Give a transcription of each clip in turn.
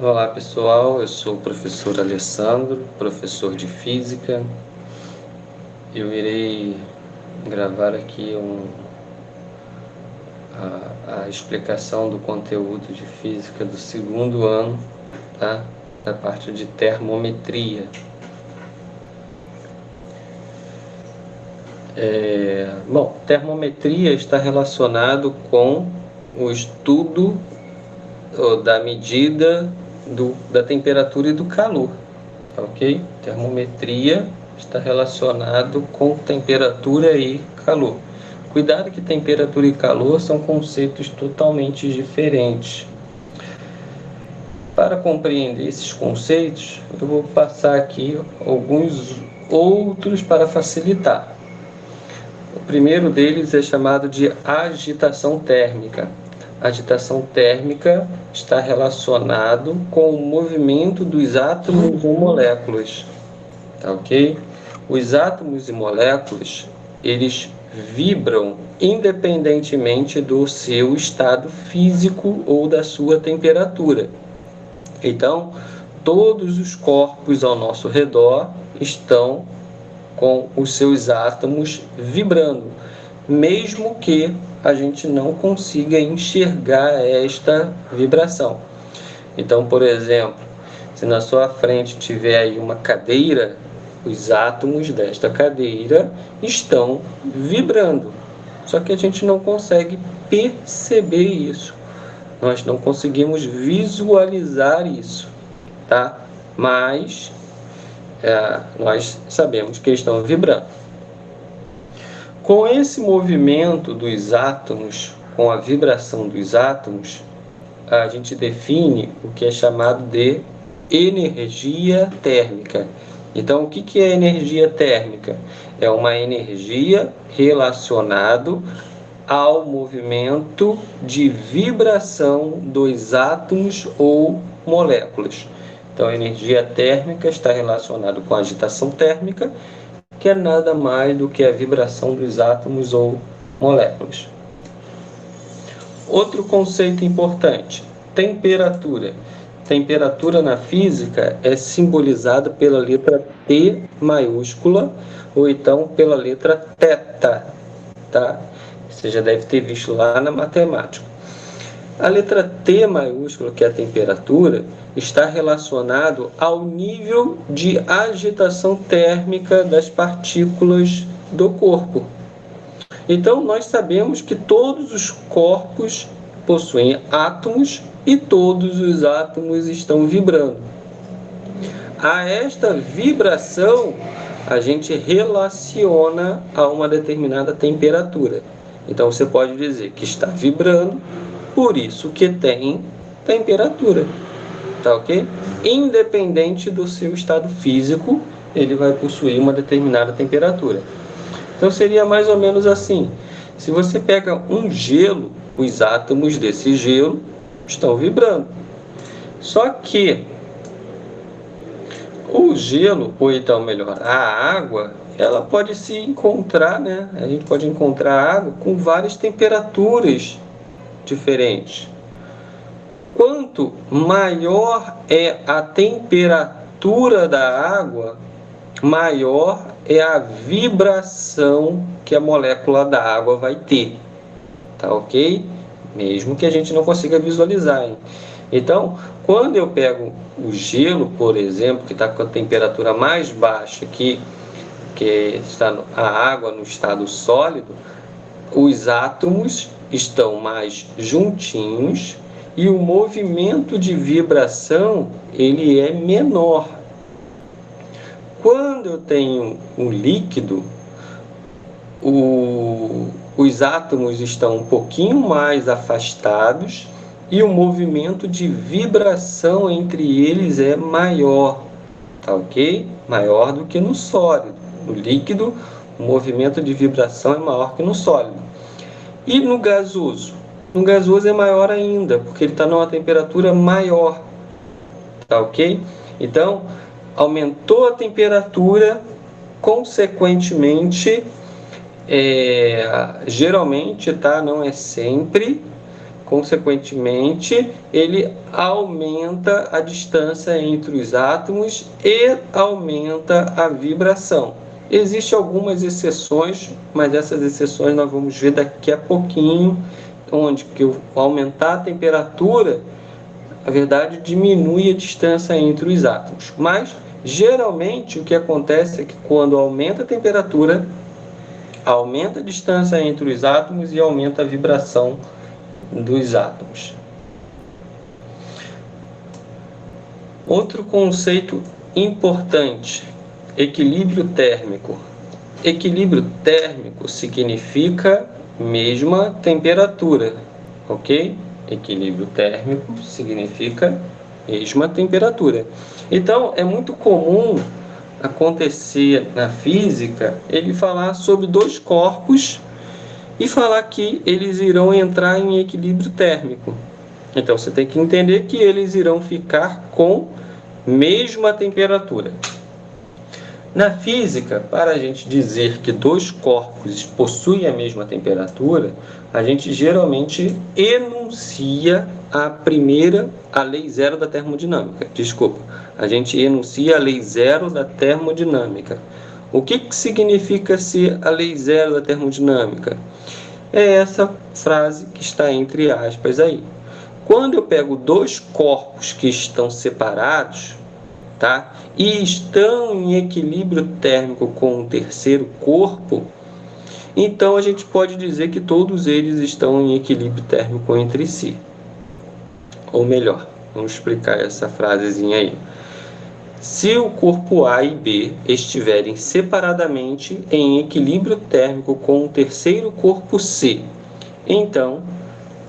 Olá pessoal, eu sou o professor Alessandro, professor de Física. Eu irei gravar aqui a explicação do conteúdo de Física do segundo ano, tá? Da parte de termometria. Termometria está relacionado com o estudo da medida da temperatura e do calor, ok? Termometria está relacionado com temperatura e calor. Cuidado que temperatura e calor são conceitos totalmente diferentes. Para compreender esses conceitos, eu vou passar aqui alguns outros para facilitar. O primeiro deles é chamado de agitação térmica. A agitação térmica está relacionado com o movimento dos átomos ou moléculas, tá ok? Os átomos e moléculas, eles vibram independentemente do seu estado físico ou da sua temperatura. Então, todos os corpos ao nosso redor estão com os seus átomos vibrando, mesmo que a gente não consiga enxergar esta vibração. Então, por exemplo, se na sua frente tiver aí uma cadeira, os átomos desta cadeira estão vibrando, só que a gente não consegue perceber isso, nós não conseguimos visualizar isso, tá? Mas nós sabemos que estão vibrando. Com esse movimento dos átomos, com a vibração dos átomos, a gente define o que é chamado de energia térmica. Então, o que é energia térmica? É uma energia relacionada ao movimento de vibração dos átomos ou moléculas. Então, a energia térmica está relacionada com a agitação térmica, que é nada mais do que a vibração dos átomos ou moléculas. Outro conceito importante, temperatura. Temperatura na física é simbolizada pela letra T maiúscula ou então pela letra θ, tá? Você já deve ter visto lá na matemática. A letra T maiúscula, que é a temperatura, está relacionado ao nível de agitação térmica das partículas do corpo. Então, nós sabemos que todos os corpos possuem átomos e todos os átomos estão vibrando. A esta vibração, a gente relaciona a uma determinada temperatura. Então, você pode dizer que está vibrando, por isso que tem temperatura, tá ok? Independente do seu estado físico, ele vai possuir uma determinada temperatura. Então, seria mais ou menos assim. Se você pega um gelo, os átomos desse gelo estão vibrando. Só que o gelo, ou então melhor, a água, ela pode se encontrar, né? A gente pode encontrar água com várias temperaturas diferentes. Quanto maior é a temperatura da água, maior é a vibração que a molécula da água vai ter, tá ok? Mesmo que a gente não consiga visualizar, hein? Então, quando eu pego o gelo, por exemplo, que está com a temperatura mais baixa que está a água no estado sólido, os átomos estão mais juntinhos e o movimento de vibração ele é menor. Quando eu tenho um líquido, os átomos estão um pouquinho mais afastados e o movimento de vibração entre eles é maior, tá ok? Maior do que no sólido. No líquido, o movimento de vibração é maior que no sólido. E no gasoso? No gasoso é maior ainda, porque ele está numa temperatura maior, tá ok? Então, aumentou a temperatura, consequentemente, geralmente, tá? Não é sempre, consequentemente, ele aumenta a distância entre os átomos e aumenta a vibração. Existem algumas exceções, mas essas exceções nós vamos ver daqui a pouquinho, onde que eu aumentar a temperatura, na verdade, diminui a distância entre os átomos. Mas, geralmente, o que acontece é que quando aumenta a temperatura, aumenta a distância entre os átomos e aumenta a vibração dos átomos. Outro conceito importante, equilíbrio térmico. Equilíbrio térmico significa mesma temperatura, ok? Equilíbrio térmico significa mesma temperatura. Então, é muito comum acontecer na física ele falar sobre dois corpos e falar que eles irão entrar em equilíbrio térmico. Então, você tem que entender que eles irão ficar com mesma temperatura. Na física, para a gente dizer que dois corpos possuem a mesma temperatura, a gente geralmente enuncia a lei zero da termodinâmica. Desculpa, a gente enuncia a lei zero da termodinâmica. O que significa ser a lei zero da termodinâmica? É essa frase que está entre aspas aí. Quando eu pego dois corpos que estão separados, tá? E estão em equilíbrio térmico com um terceiro corpo, então a gente pode dizer que todos eles estão em equilíbrio térmico entre si. Ou melhor, vamos explicar essa frasezinha aí. Se o corpo A e B estiverem separadamente em equilíbrio térmico com o terceiro corpo C, então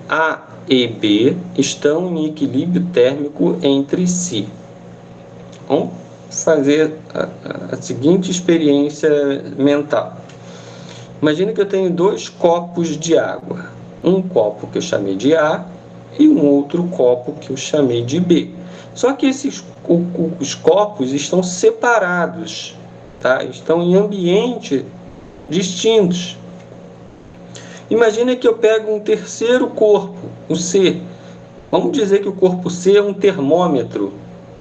A e B estão em equilíbrio térmico entre si. Vamos fazer a seguinte experiência mental. Imagina que eu tenho dois copos de água. Um copo que eu chamei de A e um outro copo que eu chamei de B. Só que os copos estão separados, tá? Estão em ambientes distintos. Imagina que eu pego um terceiro corpo, o C. Vamos dizer que o corpo C é um termômetro,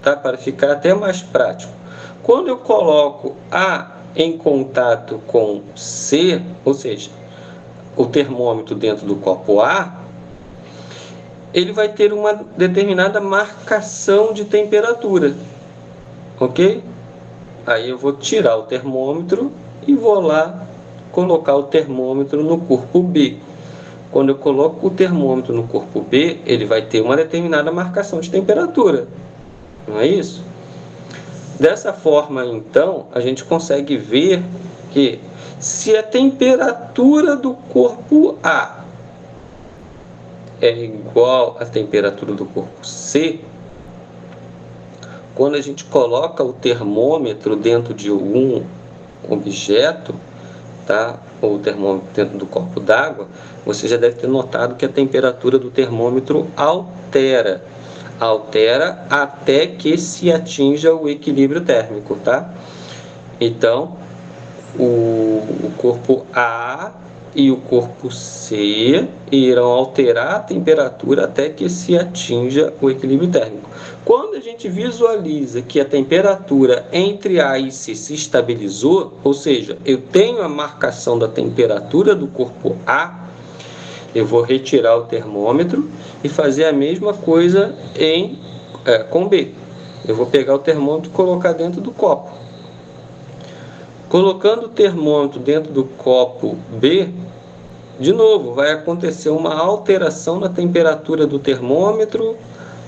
tá? Para ficar até mais prático. Quando eu coloco A em contato com C, ou seja, o termômetro dentro do copo A, ele vai ter uma determinada marcação de temperatura, ok? Aí eu vou tirar o termômetro e vou lá colocar o termômetro no corpo B. Quando eu coloco o termômetro no corpo B, ele vai ter uma determinada marcação de temperatura, não é isso? Dessa forma, então, a gente consegue ver que se a temperatura do corpo A é igual à temperatura do corpo C, quando a gente coloca o termômetro dentro de um objeto, tá? Ou o termômetro dentro do copo d'água, você já deve ter notado que a temperatura do termômetro altera até que se atinja o equilíbrio térmico, tá? Então, o corpo A e o corpo C irão alterar a temperatura até que se atinja o equilíbrio térmico. Quando a gente visualiza que a temperatura entre A e C se estabilizou, ou seja, eu tenho a marcação da temperatura do corpo A, eu vou retirar o termômetro e fazer a mesma coisa com B. Eu vou pegar o termômetro e colocar dentro do copo. Colocando o termômetro dentro do copo B, de novo, vai acontecer uma alteração na temperatura do termômetro,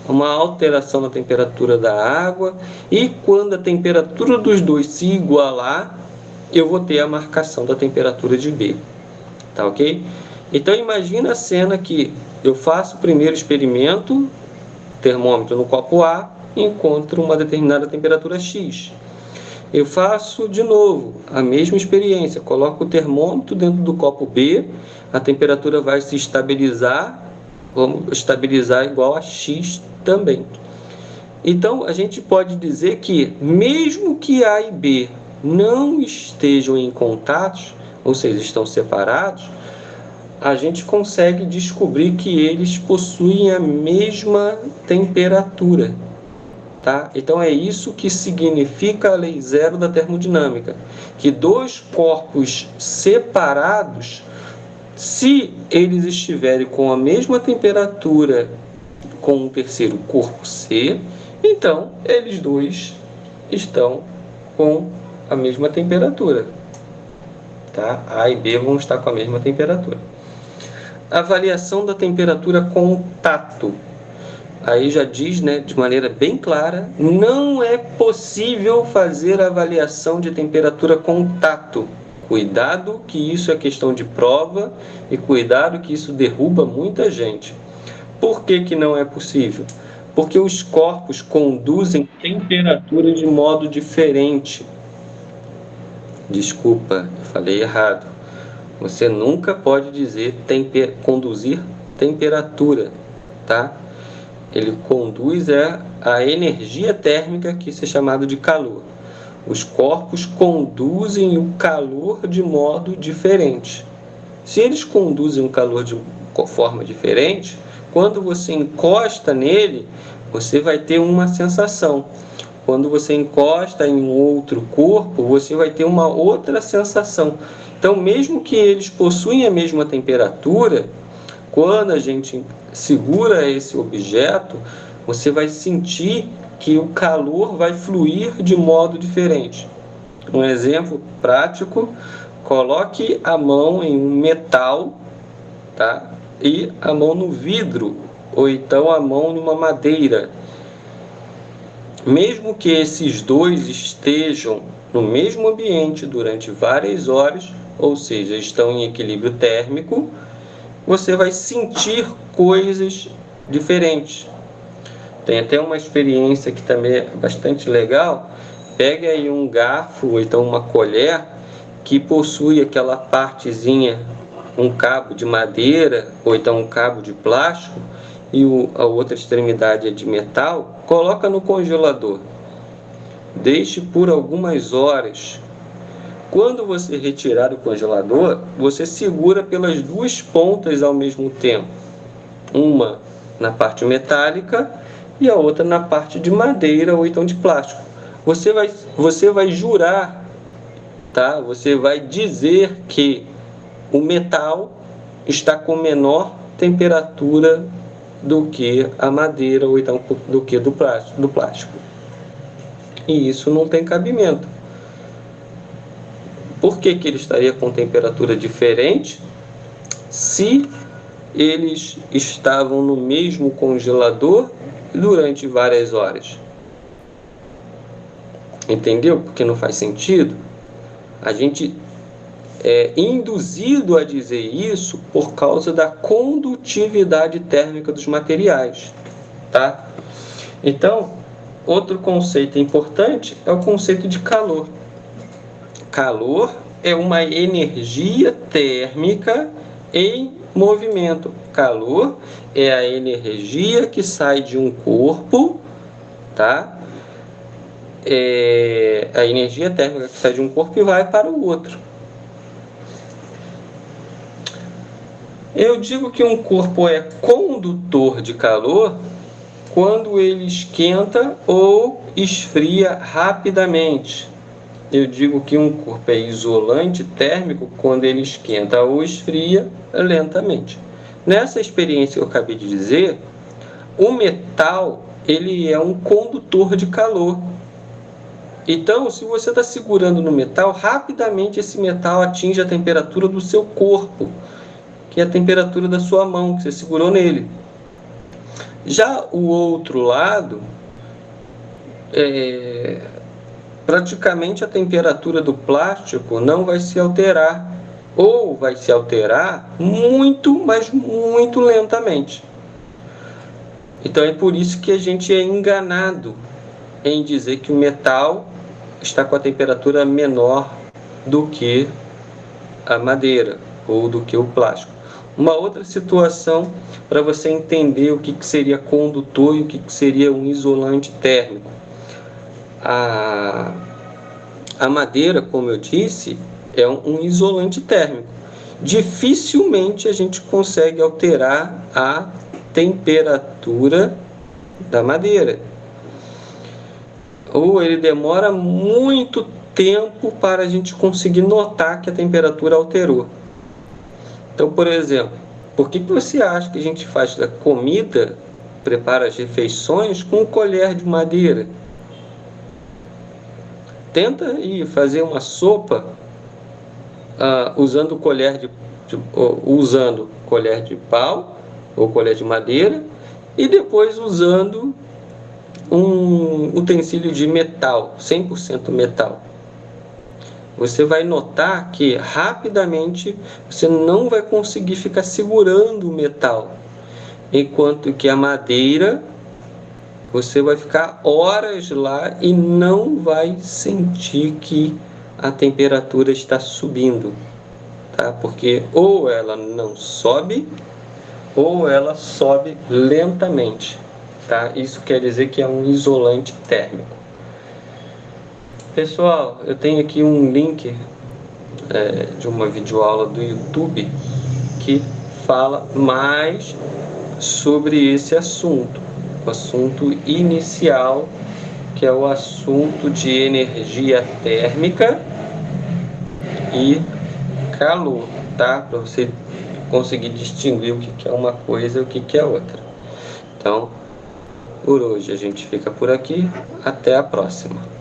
uma alteração na temperatura da água, e quando a temperatura dos dois se igualar, eu vou ter a marcação da temperatura de B. Tá ok? Então, imagina a cena que eu faço o primeiro experimento, termômetro no copo A, e encontro uma determinada temperatura X. Eu faço de novo a mesma experiência, coloco o termômetro dentro do copo B, a temperatura vai se estabilizar, vamos estabilizar igual a X também. Então, a gente pode dizer que, mesmo que A e B não estejam em contato, ou seja, estão separados, a gente consegue descobrir que eles possuem a mesma temperatura, tá? Então é isso que significa a lei zero da termodinâmica, que dois corpos separados, se eles estiverem com a mesma temperatura com um terceiro corpo C, então eles dois estão com a mesma temperatura, tá? A e B vão estar com a mesma temperatura. Avaliação da temperatura com tato. Aí já diz, né, de maneira bem clara, não é possível fazer avaliação de temperatura com tato. Cuidado que isso é questão de prova e cuidado que isso derruba muita gente. Por que que não é possível? Porque os corpos conduzem temperatura de modo diferente. Desculpa, eu falei errado. Você nunca pode dizer conduzir temperatura, tá? Ele conduz a energia térmica, que isso é chamado de calor. Os corpos conduzem o calor de modo diferente. Se eles conduzem o calor de forma diferente, quando você encosta nele, você vai ter uma sensação. Quando você encosta em um outro corpo, você vai ter uma outra sensação. Então, mesmo que eles possuem a mesma temperatura, quando a gente segura esse objeto, você vai sentir que o calor vai fluir de modo diferente. Um exemplo prático, coloque a mão em um metal, tá? E a mão no vidro, ou então a mão numa madeira. Mesmo que esses dois estejam no mesmo ambiente durante várias horas, ou seja, estão em equilíbrio térmico, você vai sentir coisas diferentes. Tem até uma experiência que também é bastante legal. Pegue aí um garfo ou então uma colher que possui aquela partezinha, um cabo de madeira ou então um cabo de plástico e a outra extremidade é de metal, coloca no congelador. Deixe por algumas horas. Quando você retirar do congelador, você segura pelas duas pontas ao mesmo tempo. Uma na parte metálica e a outra na parte de madeira ou então de plástico. Você vai jurar, tá? Você vai dizer que o metal está com menor temperatura do que a madeira ou então do que do plástico. E isso não tem cabimento. Por que que ele estaria com temperatura diferente se eles estavam no mesmo congelador durante várias horas? Entendeu? Porque não faz sentido. A gente é induzido a dizer isso por causa da condutividade térmica dos materiais, tá? Então, outro conceito importante é o conceito de calor. Calor é uma energia térmica em movimento. Calor é a energia que sai de um corpo, tá? É a energia térmica que sai de um corpo e vai para o outro. Eu digo que um corpo é condutor de calor quando ele esquenta ou esfria rapidamente. Eu digo que um corpo é isolante térmico quando ele esquenta ou esfria lentamente. Nessa experiência que eu acabei de dizer, o metal ele é um condutor de calor. Então, se você está segurando no metal, rapidamente esse metal atinge a temperatura do seu corpo, que é a temperatura da sua mão, que você segurou nele. Já o outro lado, praticamente a temperatura do plástico não vai se alterar, ou vai se alterar muito, mas muito lentamente. Então é por isso que a gente é enganado em dizer que o metal está com a temperatura menor do que a madeira ou do que o plástico. Uma outra situação para você entender o que seria condutor e o que seria um isolante térmico. A madeira, como eu disse, é um isolante térmico. dificilmente a gente consegue alterar a temperatura da madeira. Ou ele demora muito tempo para a gente conseguir notar que a temperatura alterou. Então, por exemplo, por que você acha que a gente faz a comida, prepara as refeições com um colher de madeira? Tenta ir fazer uma sopa usando colher de pau ou colher de madeira e depois usando um utensílio de metal, 100% metal. Você vai notar que rapidamente você não vai conseguir ficar segurando o metal, enquanto que a madeira você vai ficar horas lá e não vai sentir que a temperatura está subindo, tá? Porque ou ela não sobe ou ela sobe lentamente, tá? Isso quer dizer que é um isolante térmico. Pessoal, eu tenho aqui um link de uma videoaula do YouTube que fala mais sobre esse assunto, o assunto inicial, que é o assunto de energia térmica e calor, tá? Para você conseguir distinguir o que é uma coisa e o que é outra. Então, por hoje a gente fica por aqui. Até a próxima.